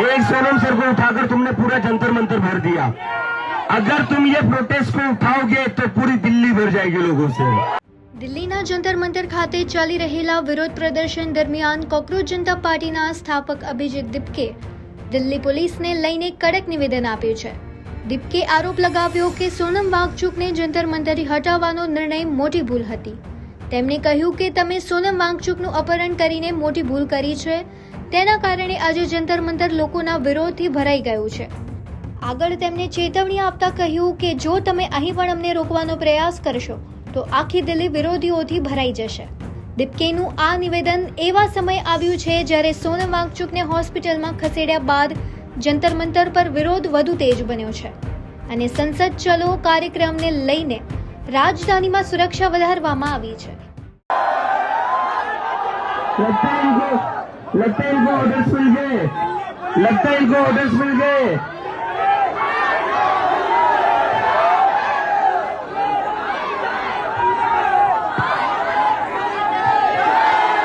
एक सोनम सर को उठाकर तुमने पूरा जंतर मंतर भर दिया। अगर तुम ये प्रोटेस्ट को उठाओगे तो पूरी दिल्ली भर जाएगी लोगों से। દિલ્હીના જંતર મંતર ખાતે ચાલી રહેલા વિરોધ પ્રદર્શન દરમિયાન કોકરોચ જનતા પાર્ટીના સ્થાપક અભિજીત દીપકે દિલ્હી પોલીસને લઈને કડક નિવેદન આપ્યું છે। દીપકે આરોપ લગાવ્યો કે સોનમ વાંગચુકને જંતર મંતરથી હટાવવાનો નિર્ણય મોટી ભૂલ હતી। તેમણે કહ્યું કે તમે સોનમ વાંગચુકનું અપહરણ કરીને મોટી ભૂલ કરી છે, તેના કારણે આજે જંતર મંતર લોકોના વિરોધથી ભરાઈ ગયું છે। આગળ તેમણે ચેતવણી આપતા કહ્યું કે જો તમે અહીં પણ અમને રોકવાનો પ્રયાસ કરશો તો આખી દિલ્હી વિરોધીઓથી ભરાઈ જશે। દીપકેનું આ નિવેદન એવા સમય આવ્યું છે જ્યારે સોનમ વાંગચુકને હોસ્પિટલમાં ખસેડ્યા બાદ જંતર મંતર પર વિરોધ વધુ તેજ બન્યો છે અને સંસદ ચલો કાર્યક્રમને લઈને રાજધાનીમાં સુરક્ષા વધારવામાં આવી છે। लगता है इनको ऑर्डर्स मिल गए, लगता है इनको ऑर्डर्स मिल गए।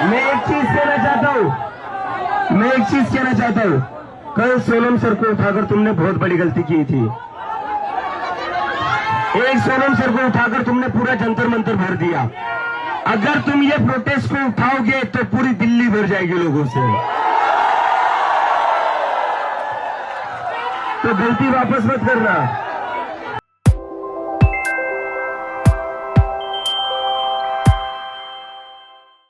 मैं एक चीज कहना चाहता हूँ, कल सोनम सर को उठाकर तुमने बहुत बड़ी गलती की थी। एक सोनम सर को उठाकर तुमने पूरा जंतर मंतर भर दिया। अगर तुम ये प्रोटेस्ट को उठाओगे तो पूरी दिल्ली भर जाएगी लोगों से। तो गलती वापस मत करना।